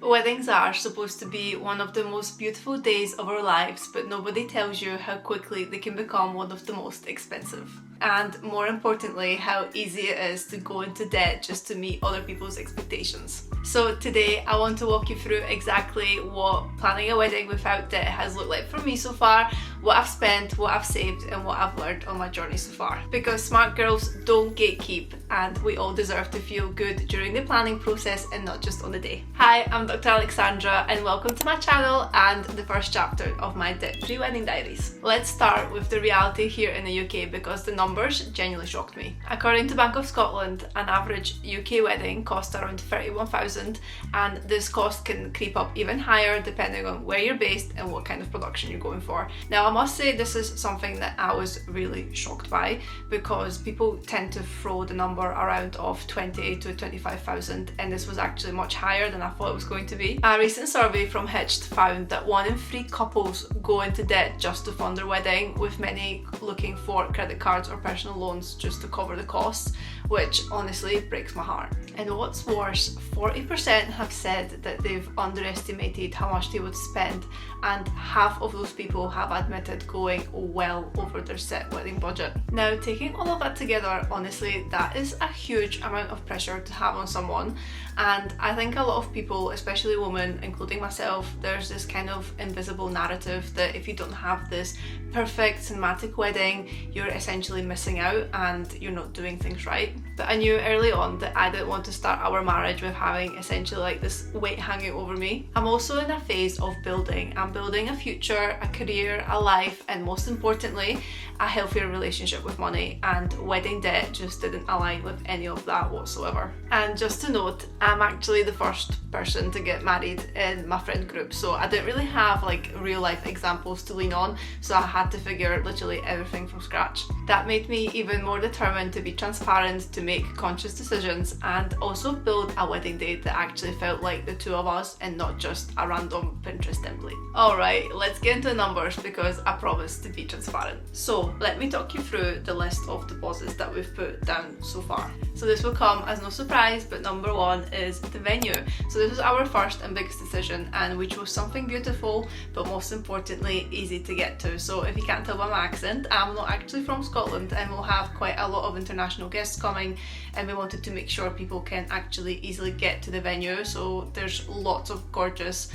Weddings are supposed to be one of the most beautiful days of our lives, but nobody tells you how quickly they can become one of the most expensive. And more importantly, how easy it is to go into debt just to meet other people's expectations. So today I want to walk you through exactly what planning a wedding without debt has looked like for me so far, what I've spent, what I've saved, and what I've learned on my journey so far. Because smart girls don't gatekeep, and we all deserve to feel good during the planning process and not just on the day. Hi, I'm Dr. Alexandra and welcome to my channel and the first chapter of my Debt-Free Wedding Diaries. Let's start with the reality here in the UK because the numbers genuinely shocked me. According to Bank of Scotland, an average UK wedding costs around 31,000, and this cost can creep up even higher depending on where you're based and what kind of production you're going for. Now I must say this is something that I was really shocked by because people tend to throw the number around of 20 to 25,000, and this was actually much higher than I thought it was going to be. A recent survey from Hitched found that 1 in 3 couples go into debt just to fund their wedding, with many looking for credit cards or personal loans just to cover the costs, which honestly breaks my heart. And what's worse, 40% have said that they've underestimated how much they would spend, and half of those people have admitted going well over their set wedding budget. Now, taking all of that together, honestly, that is a huge amount of pressure to have on someone. And I think a lot of people, especially women, including myself, there's this kind of invisible narrative that if you don't have this perfect cinematic wedding, you're essentially missing out and you're not doing things right. But I knew early on that I didn't want to start our marriage with having essentially like this weight hanging over me. I'm also in a phase of building. I'm building a future, a career, a life, and most importantly, a healthier relationship with money, and wedding debt just didn't align with any of that whatsoever. And just to note, I'm actually the first person to get married in my friend group, so I didn't really have like real life examples to lean on, so I had to figure literally everything from scratch. That made me even more determined to be transparent, to make conscious decisions, and also build a wedding day that actually felt like the two of us and not just a random Pinterest template. Alright, let's get into the numbers because I promised to be transparent. So let me talk you through the list of deposits that we've put down so far. So this will come as no surprise, but number one is the venue. So this was our first and biggest decision, and we chose something beautiful, but most importantly, easy to get to. So if you can't tell by my accent, I'm not actually from Scotland, and we'll have quite a lot of international guests coming, and we wanted to make sure people can actually easily get to the venue. So there's lots of gorgeous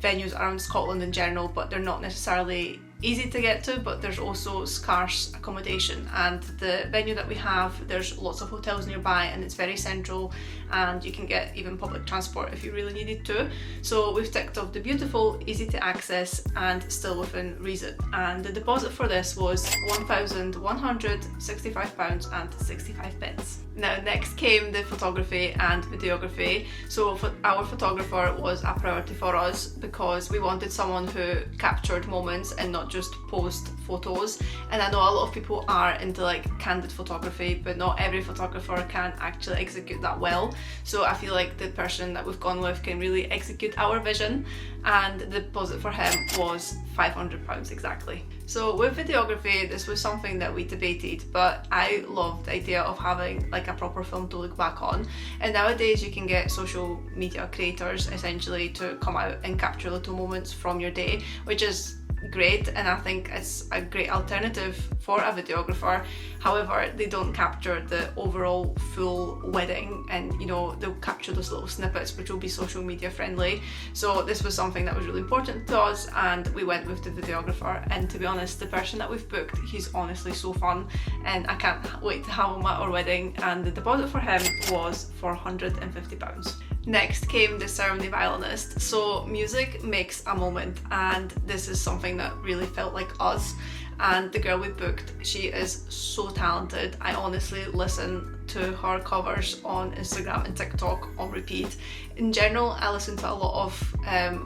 venues around Scotland in general, but they're not necessarily easy to get to, but there's also scarce accommodation. And the venue that we have, there's lots of hotels nearby, and it's very central, and you can get even public transport if you really needed to. So we've ticked off the beautiful, easy to access, and still within reason. And the deposit for this was £1,165.65. Now next came the photography and videography. So our photographer was a priority for us because we wanted someone who captured moments and not just post photos. And I know a lot of people are into like candid photography, but not every photographer can actually execute that well. So I feel like the person that we've gone with can really execute our vision, and the deposit for him was £500 exactly. So with videography, this was something that we debated, but I loved the idea of having like a proper film to look back on. And nowadays you can get social media creators essentially to come out and capture little moments from your day, which is great, and I think it's a great alternative for a videographer. However, they don't capture the overall full wedding, and you know, they'll capture those little snippets which will be social media friendly. So this was something that was really important to us, and we went with the videographer. And to be honest, the person that we've booked, he's honestly so fun, and I can't wait to have him at our wedding. And the deposit for him was £450. Next came the ceremony violinist. So music makes a moment, and this is something that really felt like us. And the girl we booked, she is so talented. I honestly listen to her covers on Instagram and TikTok on repeat. In general, I listen to a lot of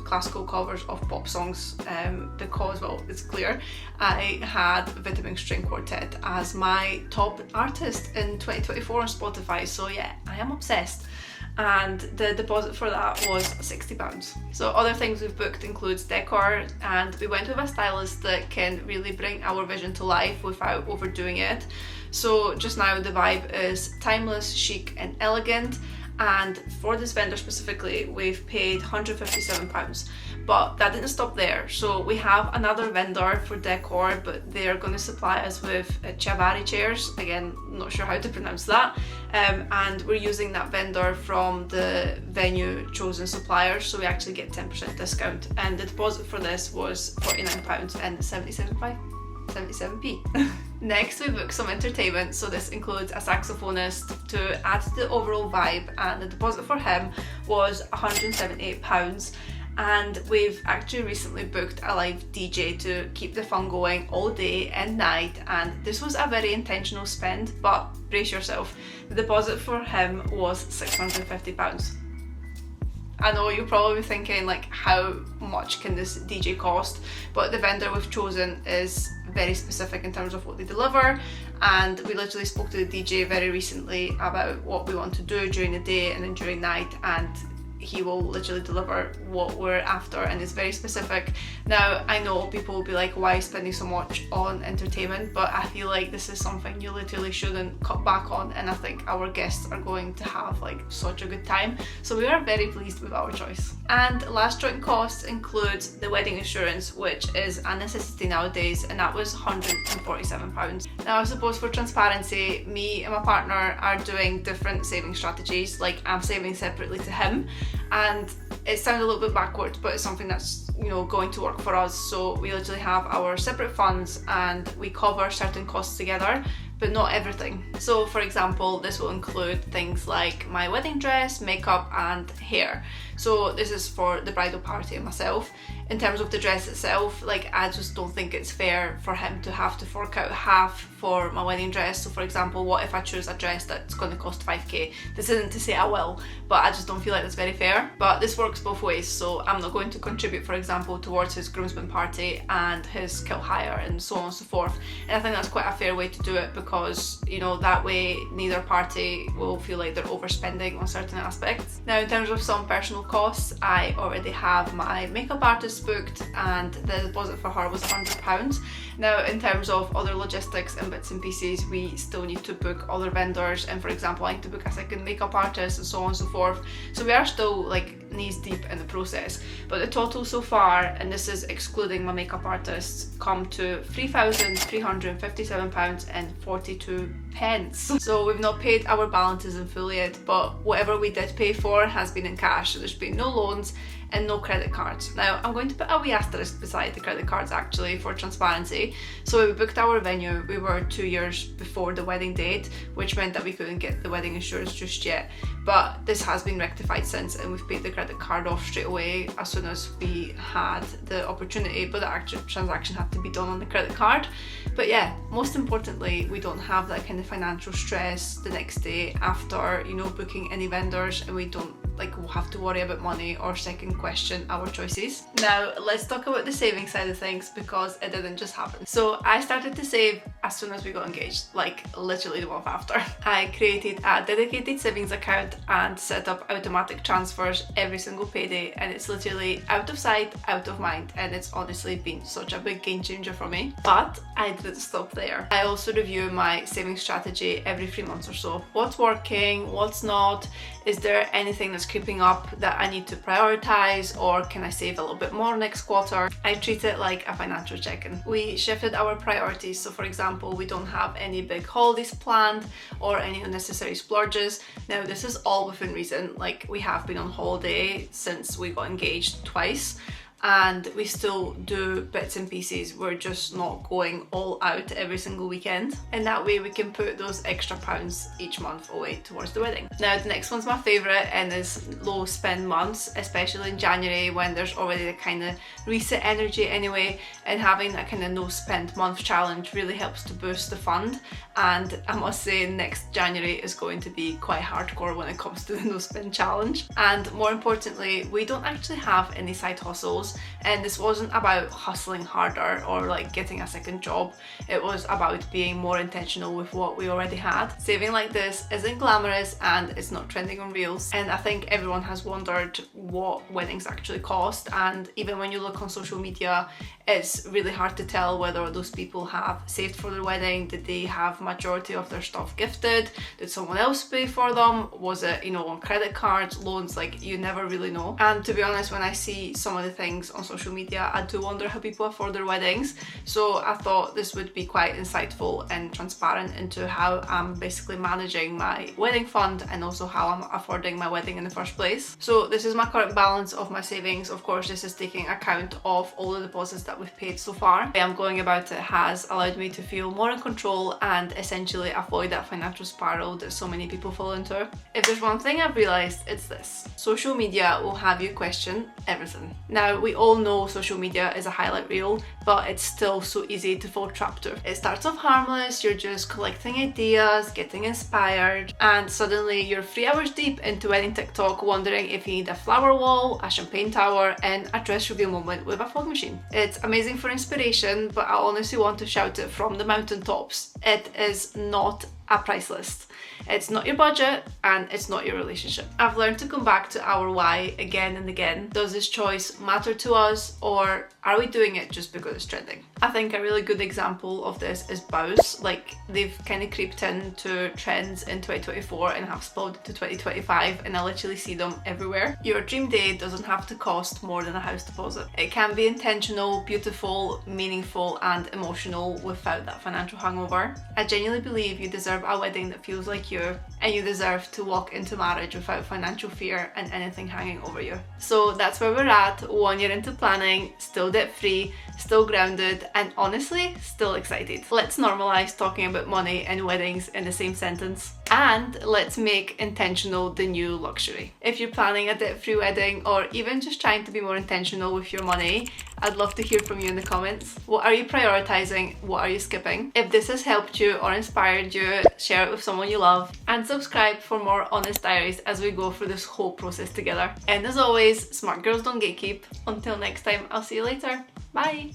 classical covers of pop songs because, well, it's clear I had Vitamin String Quartet as my top artist in 2024 on Spotify. So yeah, I am obsessed. And the deposit for that was £60. So other things we've booked includes decor, and we went with a stylist that can really bring our vision to life without overdoing it. So just now the vibe is timeless, chic and elegant, and for this vendor specifically we've paid £157, but that didn't stop there. So we have another vendor for decor, but they're going to supply us with Chiavari chairs, again not sure how to pronounce that, and we're using that vendor from the venue chosen suppliers, so we actually get 10% discount, and the deposit for this was £49.77p. Next we booked some entertainment, so this includes a saxophonist to add to the overall vibe, and the deposit for him was £178. And we've actually recently booked a live DJ to keep the fun going all day and night, and this was a very intentional spend, but brace yourself, the deposit for him was £650. I know you're probably thinking like, how much can this DJ cost? But the vendor we've chosen is very specific in terms of what they deliver, and we literally spoke to the DJ very recently about what we want to do during the day and then during night, and he will literally deliver what we're after, and it's very specific. Now I know people will be like, why spending so much on entertainment, but I feel like this is something you literally shouldn't cut back on, and I think our guests are going to have like such a good time, so we are very pleased with our choice. And last joint costs includes the wedding insurance, which is a necessity nowadays, and that was £147. Now I suppose for transparency, me and my partner are doing different saving strategies, like I'm saving separately to him, and it sounds a little bit backwards, but it's something that's, you know, going to work for us. So we literally have our separate funds and we cover certain costs together, but not everything. So for example, this will include things like my wedding dress, makeup and hair. So this is for the bridal party and myself. In terms of the dress itself, like I just don't think it's fair for him to have to fork out half for my wedding dress. So for example, what if I choose a dress that's going to cost 5k? This isn't to say I will, but I just don't feel like that's very fair. But this works both ways, so I'm not going to contribute, for example, towards his groomsmen party and his kilt hire and so on and so forth. And I think that's quite a fair way to do it, because, you know, that way neither party will feel like they're overspending on certain aspects. Now in terms of some personal costs, I already have my makeup artist booked, and the deposit for her was £100. Now in terms of other logistics and bits and pieces, we still need to book other vendors, and for example I need to book a second makeup artist and so on and so forth, so we are still like knees deep in the process. But the total so far, and this is excluding my makeup artists, come to £3,357.42. So we've not paid our balances in full yet, but whatever we did pay for has been in cash, so there's been no loans and no credit cards. Now I'm going to put a wee asterisk beside the credit cards actually for transparency. So when we booked our venue, we were 2 years before the wedding date, which meant that we couldn't get the wedding insurance just yet, but this has been rectified since, and we've paid the credit card off straight away as soon as we had the opportunity, but the actual transaction had to be done on the credit card. But yeah, most importantly, we don't have that kind of financial stress the next day after, you know, booking any vendors, and we don't like we'll have to worry about money or second question our choices. Now let's talk about the saving side of things, because it didn't just happen. So I started to save as soon as we got engaged, like literally the month after. I created a dedicated savings account and set up automatic transfers every single payday, and it's literally out of sight, out of mind, and it's honestly been such a big game changer for me. But I didn't stop there. I also review my saving strategy every 3 months or so. What's working, what's not, is there anything that's creeping up that I need to prioritize, or can I save a little bit more next quarter? I treat it like a financial check-in. We shifted our priorities, so for example, we don't have any big holidays planned or any unnecessary splurges. Now this is all within reason, like we have been on holiday since we got engaged twice, and we still do bits and pieces. We're just not going all out every single weekend, and that way we can put those extra pounds each month away towards the wedding. Now the next one's my favourite, and is low spend months, especially in January when there's already the kind of reset energy anyway, and having that kind of no spend month challenge really helps to boost the fund. And I must say next January is going to be quite hardcore when it comes to the no spend challenge. And more importantly, we don't actually have any side hustles, was, and this wasn't about hustling harder or like getting a second job. It was about being more intentional with what we already had. Saving like this isn't glamorous and it's not trending on Reels, and I think everyone has wondered what weddings actually cost, and even when you look on social media, it's really hard to tell whether those people have saved for their wedding. Did they have majority of their stuff gifted? Did someone else pay for them? Was it, you know, on credit cards, loans? Like, you never really know. And to be honest, when I see some of the things on social media, I do wonder how people afford their weddings. So I thought this would be quite insightful and transparent into how I'm basically managing my wedding fund and also how I'm affording my wedding in the first place. So this is my current balance of my savings. Of course, this is taking account of all the deposits that we've paid so far. The way I'm going about it has allowed me to feel more in control and essentially avoid that financial spiral that so many people fall into. If there's one thing I've realised, it's this: social media will have you question everything. Now, we all know social media is a highlight reel, but it's still so easy to fall trapped to. It starts off harmless, you're just collecting ideas, getting inspired, and suddenly you're 3 hours deep into wedding TikTok wondering if you need a flower wall, a champagne tower, and a dress reveal moment with a fog machine. It's amazing for inspiration, but I honestly want to shout it from the mountaintops: it is not a price list. It's not your budget and it's not your relationship. I've learned to come back to our why again and again. Does this choice matter to us, or are we doing it just because it's trending? I think a really good example of this is bows. Like, they've kind of creeped into trends in 2024 and have spilled into 2025, and I literally see them everywhere. Your dream day doesn't have to cost more than a house deposit. It can be intentional, beautiful, meaningful, and emotional without that financial hangover. I genuinely believe you deserve a wedding that feels like you, and you deserve to walk into marriage without financial fear and anything hanging over you. So that's where we're at, 1 year into planning, still debt free, still grounded, and honestly, still excited. Let's normalize talking about money and weddings in the same sentence. And let's make intentional the new luxury. If you're planning a debt-free wedding, or even just trying to be more intentional with your money, I'd love to hear from you in the comments. What are you prioritizing? What are you skipping? If this has helped you or inspired you, share it with someone you love, and subscribe for more honest diaries as we go through this whole process together. And as always, smart girls don't gatekeep. Until next time, I'll see you later. Bye!